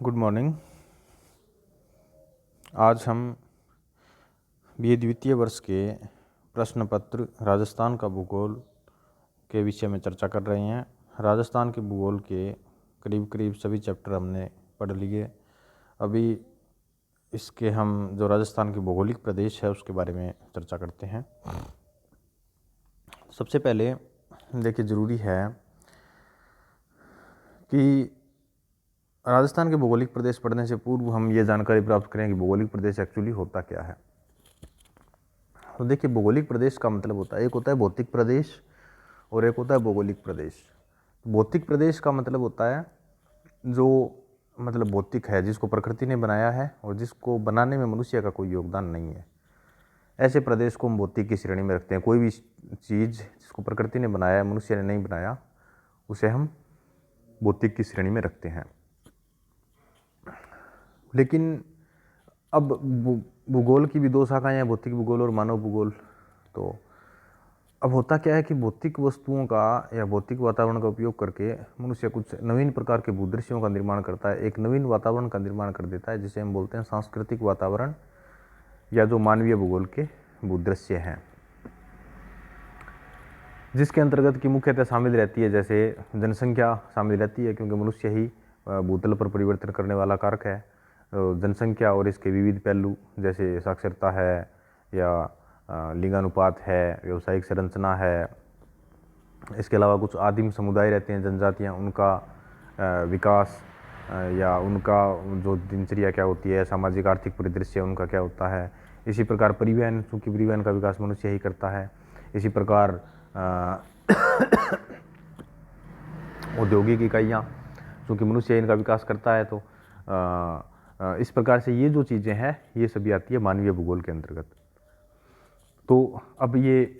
Good morning. आज हम BA द्वितीय वर्ष के प्रश्न पत्र राजस्थान का भूगोल के विषय में चर्चा कर रहे हैं। राजस्थान के भूगोल के करीब करीब सभी चैप्टर हमने पढ़ लिए। अभी इसके हम जो राजस्थान के भौगोलिक प्रदेश है उसके बारे में चर्चा करते हैं। सबसे पहले देखिए, ज़रूरी है कि राजस्थान के भौगोलिक प्रदेश पढ़ने से पूर्व हम ये जानकारी प्राप्त करें कि भौगोलिक प्रदेश एक्चुअली होता क्या है। तो देखिए, भौगोलिक प्रदेश का मतलब होता है, एक होता है भौतिक प्रदेश और एक होता है भौगोलिक प्रदेश। भौतिक प्रदेश का मतलब होता है जो मतलब भौतिक है, जिसको प्रकृति ने बनाया है और जिसको बनाने में मनुष्य का कोई योगदान नहीं है। ऐसे प्रदेश को हम भौतिक की श्रेणी में रखते हैं। कोई भी चीज़ जिसको प्रकृति ने बनाया है, मनुष्य ने नहीं बनाया, उसे हम भौतिक की श्रेणी में रखते हैं। लेकिन अब भूगोल की भी दो शाखाएं हैं, भौतिक भूगोल और मानव भूगोल। तो अब होता क्या है कि भौतिक वस्तुओं का या भौतिक वातावरण का उपयोग करके मनुष्य कुछ नवीन प्रकार के भूदृश्यों का निर्माण करता है, एक नवीन वातावरण का निर्माण कर देता है, जिसे हम बोलते हैं सांस्कृतिक वातावरण या जो मानवीय भूगोल के भूदृश्य हैं, जिसके अंतर्गत की मुख्यतः शामिल रहती है, जैसे जनसंख्या शामिल रहती है, क्योंकि मनुष्य ही भूतल पर परिवर्तन करने वाला कारक है। जनसंख्या और इसके विविध पहलू जैसे साक्षरता है या लिंगानुपात है, व्यावसायिक संरचना है। इसके अलावा कुछ आदिम समुदाय रहते हैं, जनजातियां, उनका विकास या उनका जो दिनचर्या क्या होती है, सामाजिक आर्थिक परिदृश्य उनका क्या होता है। इसी प्रकार परिवहन, चूँकि परिवहन का विकास मनुष्य ही करता है। इसी प्रकार औद्योगिक इकाइयाँ, चूँकि मनुष्य इनका विकास करता है, तो इस प्रकार से ये जो चीज़ें हैं ये सभी आती है मानवीय भूगोल के अंतर्गत। तो अब ये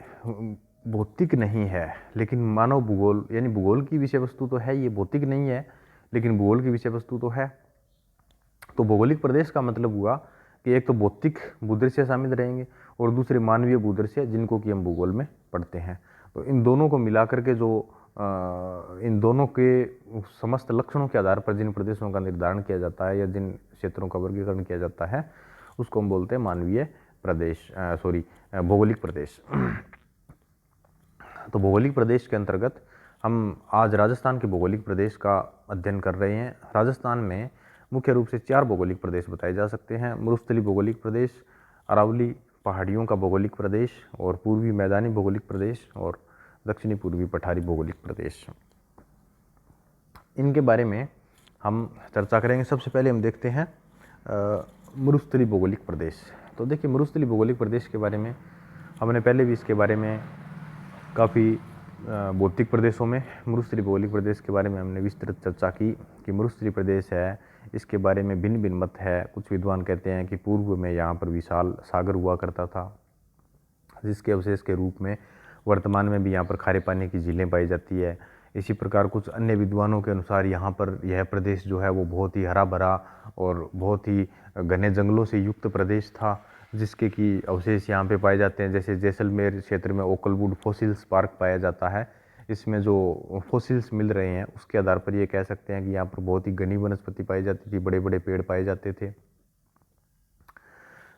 भौतिक नहीं है, लेकिन मानव भूगोल यानी भूगोल की विषय वस्तु तो है, ये भौतिक नहीं है लेकिन भूगोल की विषय वस्तु तो है। तो भौगोलिक प्रदेश का मतलब हुआ कि एक तो भौतिक भूदृश्य शामिल रहेंगे और दूसरे मानवीय भूदृश्य, जिनको कि हम भूगोल में पढ़ते हैं। तो इन दोनों को मिलाकर के जो इन दोनों के समस्त लक्षणों के आधार पर जिन प्रदेशों का निर्धारण किया जाता है या जिन क्षेत्रों का वर्गीकरण किया जाता है, उसको हम बोलते हैं मानवीय प्रदेश, भौगोलिक प्रदेश। तो भौगोलिक प्रदेश के अंतर्गत हम आज राजस्थान के भौगोलिक प्रदेश का अध्ययन कर रहे हैं। राजस्थान में मुख्य रूप से 4 भौगोलिक प्रदेश बताए जा सकते हैं: मरुस्थली भौगोलिक प्रदेश, अरावली पहाड़ियों का भौगोलिक प्रदेश, और पूर्वी मैदानी भौगोलिक प्रदेश, और दक्षिणी पूर्वी पठारी भौगोलिक प्रदेश। इनके बारे में हम चर्चा करेंगे। सबसे पहले हम देखते हैं मरुस्थली भौगोलिक प्रदेश। तो देखिए, मरुस्थली भौगोलिक प्रदेश के बारे में हमने पहले भी इसके बारे में काफ़ी भौतिक प्रदेशों में मरुस्थली भौगोलिक प्रदेश के बारे में हमने विस्तृत चर्चा की कि मरुस्थली प्रदेश है, इसके बारे में भिन्न भिन्न मत है। कुछ विद्वान कहते हैं कि पूर्व में यहाँ पर विशाल सागर हुआ करता था, जिसके अवशेष के रूप में वर्तमान में भी यहाँ पर खारे पानी की झीलें पाई जाती है। इसी प्रकार कुछ अन्य विद्वानों के अनुसार यहाँ पर यह प्रदेश जो है वो बहुत ही हरा भरा और बहुत ही घने जंगलों से युक्त प्रदेश था, जिसके कि अवशेष यहाँ पे पाए जाते हैं। जैसे जैसलमेर क्षेत्र में ओकलवुड फॉसिल्स पार्क पाया जाता है। इसमें जो फॉसिल्स मिल रहे हैं उसके आधार पर ये कह सकते हैं कि यहाँ पर बहुत ही घनी वनस्पति पाई जाती थी, बड़े बड़े पेड़ पाए जाते थे।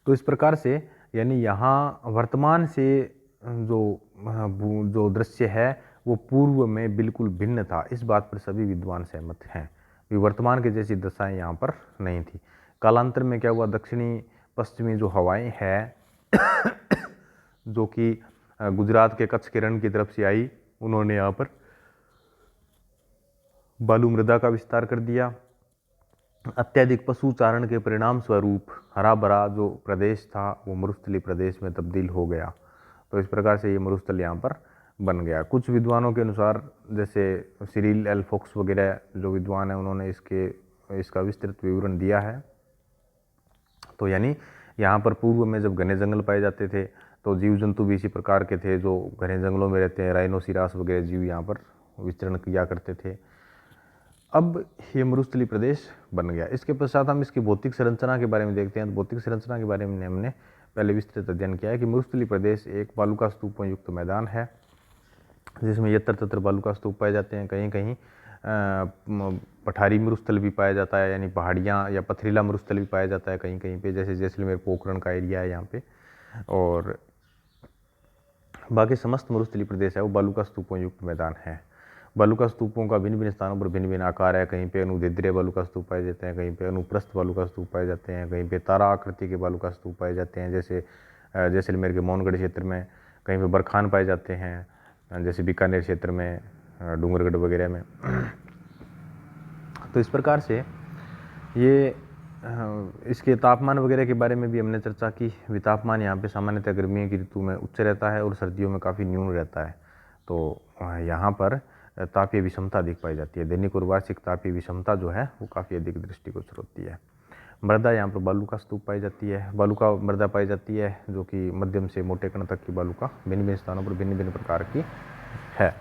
तो इस प्रकार से यानी यहाँ वर्तमान से जो दृश्य है वो पूर्व में बिल्कुल भिन्न था। इस बात पर सभी विद्वान सहमत हैं कि वर्तमान के जैसी दशाएं यहाँ पर नहीं थी। कालांतर में क्या हुआ, दक्षिणी पश्चिमी जो हवाएं हैं जो कि गुजरात के कच्छ के रण की तरफ से आई, उन्होंने यहाँ पर बालू मृदा का विस्तार कर दिया। अत्यधिक पशु चारण के परिणाम स्वरूप हरा भरा जो प्रदेश था वो मरुस्थली प्रदेश में तब्दील हो गया। तो इस प्रकार से ये मरुस्थल यहाँ पर बन गया। कुछ विद्वानों के अनुसार, जैसे सिरिल एल फोक्स वगैरह जो विद्वान हैं, उन्होंने इसका विस्तृत विवरण दिया है। तो यानी यहाँ पर पूर्व में जब घने जंगल पाए जाते थे तो जीव जंतु भी इसी प्रकार के थे जो घने जंगलों में रहते हैं। राइनोसिरास वगैरह जीव यहाँ पर विचरण किया करते थे। अब ये मरुस्थली प्रदेश बन गया। इसके पश्चात हम इसकी भौतिक संरचना के बारे में देखते हैं। तो भौतिक संरचना के बारे में हमने पहले विस्तृत अध्ययन किया है कि मरुस्थली प्रदेश एक बालुका स्तूपों युक्त मैदान है, जिसमें यत्र तत्र बालुका स्तूप पाए जाते हैं। कहीं कहीं पठारी मरुस्थल भी पाया जाता है, यानी पहाड़ियाँ या पथरीला मरुस्थल भी पाया जाता है कहीं कहीं पे, जैसे जैसलमेर पोखरण का एरिया है यहाँ पे। और बाकी समस्त मरुस्थलीय प्रदेश है वो बालू का स्तूपों युक्त मैदान है। बालू का स्तूपों का भिन्न भिन्न स्थानों पर भिन्न भिन्न आकार है। कहीं पे अनुदैर्ध्य बालू का स्तूप पाए जाते हैं, कहीं पे अनुप्रस्थ बालू का स्तूप पाए जाते हैं, कहीं पे तारा आकृति के बालू का स्तूप पाए जाते हैं, जैसे जैसलमेर के मौनगढ़ क्षेत्र में। कहीं पे बरखान पाए जाते हैं, जैसे बीकानेर क्षेत्र में, डूंगरगढ़ वगैरह में। तो इस प्रकार से ये इसके तापमान वगैरह के बारे में भी हमने चर्चा की। तापमान यहाँ पे सामान्यतः गर्मियों की ऋतु में उच्च रहता है और सर्दियों में काफ़ी न्यून रहता है। तो यहाँ पर तापीय विषमता अधिक पाई जाती है। दैनिक और वार्षिक तापीय विषमता जो है वो काफ़ी अधिक दृष्टिगोचर होती है। मृदा यहाँ पर बालू का स्तूप पाई जाती है, बालू का मृदा पाई जाती है, जो कि मध्यम से मोटे कण तक की बालू का भिन्न भिन्न स्थानों पर भिन्न भिन्न प्रकार की है।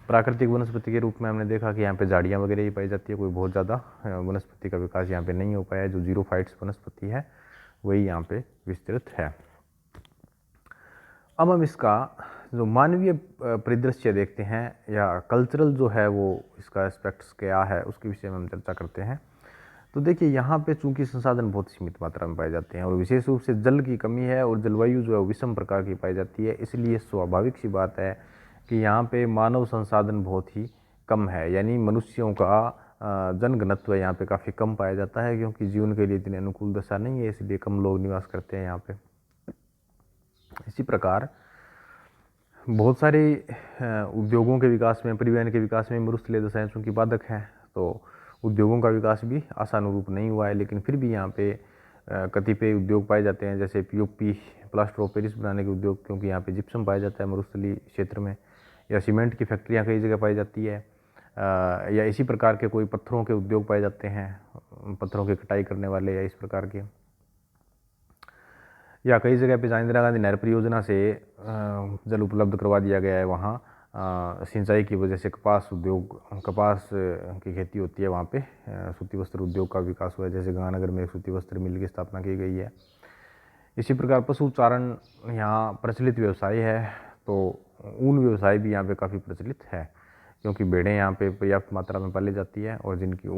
प्राकृतिक वनस्पति के रूप में हमने देखा कि यहाँ पे झाड़ियाँ वगैरह ही पाई जाती है। कोई बहुत ज़्यादा वनस्पति का विकास यहाँ पे नहीं हो पाया। जो जीरोफाइट्स वनस्पति है वही यहाँ पे विस्तृत है। अब हम इसका जो मानवीय परिदृश्य देखते हैं, या कल्चरल जो है वो इसका एस्पेक्ट्स क्या है उसके विषय में हम चर्चा करते हैं। तो देखिए यहाँ पे चूंकि संसाधन बहुत सीमित मात्रा में पाए जाते हैं और विशेष रूप से जल की कमी है और जलवायु जो है विषम प्रकार की पाई जाती है, इसलिए स्वाभाविक सी बात है कि यहाँ पे मानव संसाधन बहुत ही कम है। यानी मनुष्यों का जनघनत्व यहाँ पे काफ़ी कम पाया जाता है, क्योंकि जीवन के लिए इतनी अनुकूल दशा नहीं है, इसलिए कम लोग निवास करते हैं यहाँ पे। इसी प्रकार बहुत सारे उद्योगों के विकास में, परिवहन के विकास में मरुस्थलीय दशाएं चूँकि बाधक हैं, तो उद्योगों का विकास भी आशानुरूप नहीं हुआ है। लेकिन फिर भी यहाँ पे कतिपय उद्योग पाए जाते हैं, जैसे पीओपी प्लास्टर ऑफ पेरिस बनाने के उद्योग, क्योंकि यहाँ पे जिप्सम पाया जाता है मरुस्थलीय क्षेत्र में, या सीमेंट की फैक्ट्रियाँ कई जगह पाई जाती है, या इसी प्रकार के कोई पत्थरों के उद्योग पाए जाते हैं, पत्थरों की कटाई करने वाले, या इस प्रकार के। या कई जगह पे जहाँ इंदिरा गांधी नहर परियोजना से जल उपलब्ध करवा दिया गया है, वहाँ सिंचाई की वजह से कपास उद्योग, कपास की खेती होती है वहाँ पे, सूती वस्त्र उद्योग का विकास हुआ है। जैसे गंगानगर में एक सूती वस्त्र मिल की स्थापना की गई है। इसी प्रकार पशुचारण यहाँ प्रचलित व्यवसाय है, तो ऊन व्यवसाय भी यहाँ पे काफ़ी प्रचलित है, क्योंकि भेड़ें यहाँ पे पर्याप्त मात्रा में पाली जाती है और जिनकी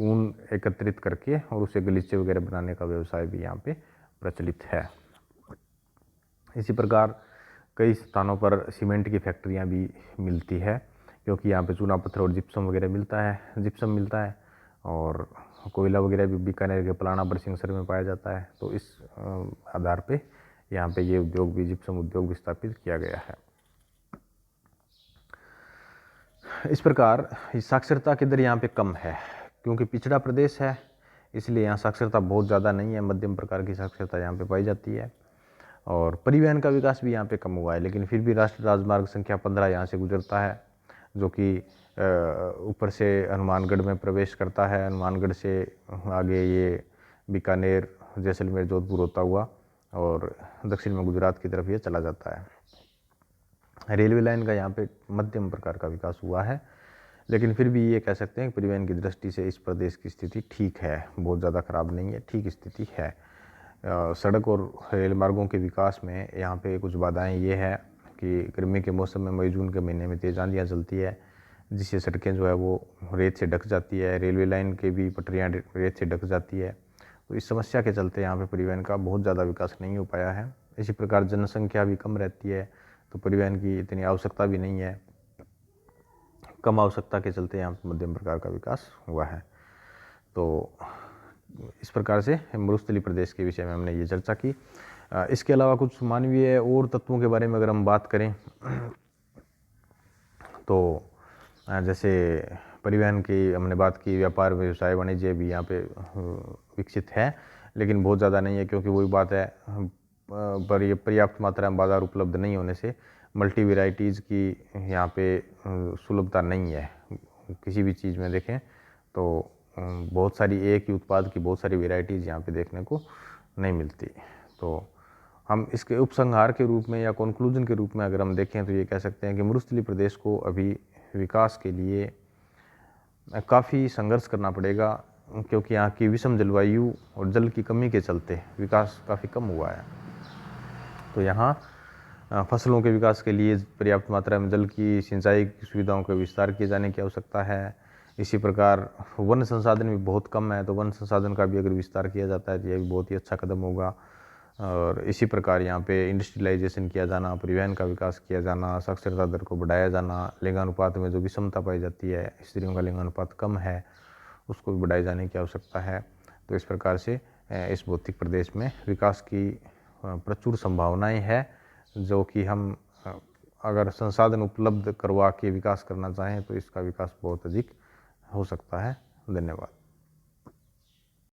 ऊन एकत्रित करके और उसे गलीचे वगैरह बनाने का व्यवसाय भी यहाँ पे प्रचलित है। इसी प्रकार कई स्थानों पर सीमेंट की फैक्ट्रियाँ भी मिलती है, क्योंकि यहाँ पे चूना पत्थर और जिप्सम वगैरह मिलता है, और कोयला वगैरह भी बीकानेर के पलाना बरसिंगसर में पाया जाता है। तो इस आधार पे यहाँ पे ये उद्योग भी, जिप्सम उद्योग भी स्थापित किया गया है। इस प्रकार साक्षरता की दर यहाँ पे कम है, क्योंकि पिछड़ा प्रदेश है, इसलिए यहाँ साक्षरता बहुत ज़्यादा नहीं है, मध्यम प्रकार की साक्षरता यहाँ पे पाई जाती है। और परिवहन का विकास भी यहाँ पे कम हुआ है, लेकिन फिर भी राष्ट्रीय राजमार्ग संख्या 15 यहाँ से गुजरता है, जो कि ऊपर से हनुमानगढ़ में प्रवेश करता है। हनुमानगढ़ से आगे ये बीकानेर, जैसलमेर, जोधपुर होता हुआ और दक्षिण में गुजरात की तरफ ये चला जाता है। रेलवे लाइन का यहाँ पे मध्यम प्रकार का विकास हुआ है, लेकिन फिर भी ये कह सकते हैं कि परिवहन की दृष्टि से इस प्रदेश की स्थिति ठीक है, बहुत ज़्यादा खराब नहीं है, ठीक स्थिति है। सड़क और रेल मार्गों के विकास में यहाँ पे कुछ बाधाएं ये है कि गर्मी के मौसम में मई जून के महीने में तेज़ आंधियाँ चलती है, जिससे सड़कें जो है वो रेत से ढक जाती है। रेलवे लाइन के भी पटरियाँ रेत से ढक जाती है। तो इस समस्या के चलते यहाँ पे परिवहन का बहुत ज़्यादा विकास नहीं हो पाया है। इसी प्रकार जनसंख्या भी कम रहती है, तो परिवहन की इतनी आवश्यकता भी नहीं है। कम आवश्यकता के चलते यहाँ पर मध्यम प्रकार का विकास हुआ है। तो इस प्रकार से मरुस्थलीय प्रदेश के विषय में हमने ये चर्चा की। इसके अलावा कुछ मानवीय और तत्वों के बारे में अगर हम बात करें, तो जैसे परिवहन की हमने बात की, व्यापार, व्यवसाय, वाणिज्य भी यहाँ पे विकसित है, लेकिन बहुत ज़्यादा नहीं है, क्योंकि वही बात है, पर ये पर्याप्त मात्रा में बाजार उपलब्ध नहीं होने से मल्टी वेराइटीज़ की यहाँ पे सुलभता नहीं है। किसी भी चीज़ में देखें तो बहुत सारी एक ही उत्पाद की बहुत सारी वेराइटीज़ यहाँ पे देखने को नहीं मिलती। तो हम इसके उपसंहार के रूप में या कंक्लूजन के रूप में अगर हम देखें तो ये कह सकते हैं कि मरुस्थलीय प्रदेश को अभी विकास के लिए काफ़ी संघर्ष करना पड़ेगा, क्योंकि यहाँ की विषम जलवायु और जल की कमी के चलते विकास काफ़ी कम हुआ है। तो यहाँ फसलों के विकास के लिए पर्याप्त मात्रा में जल की सिंचाई की सुविधाओं का विस्तार किए जाने की आवश्यकता है। इसी प्रकार वन संसाधन भी बहुत कम है, तो वन संसाधन का भी अगर विस्तार किया जाता है तो यह भी बहुत ही अच्छा कदम होगा। और इसी प्रकार यहाँ पे इंडस्ट्रियलाइजेशन किया जाना, परिवहन का विकास किया जाना, साक्षरता दर को बढ़ाया जाना, लिंगानुपात में जो विषमता पाई जाती है, स्त्रियों का लिंगानुपात कम है, उसको भी बढ़ाए जाने की आवश्यकता है। तो इस प्रकार से इस भौतिक प्रदेश में विकास की प्रचुर संभावनाएं हैं, जो कि हम अगर संसाधन उपलब्ध करवा के विकास करना चाहें तो इसका विकास बहुत अधिक हो सकता है। धन्यवाद।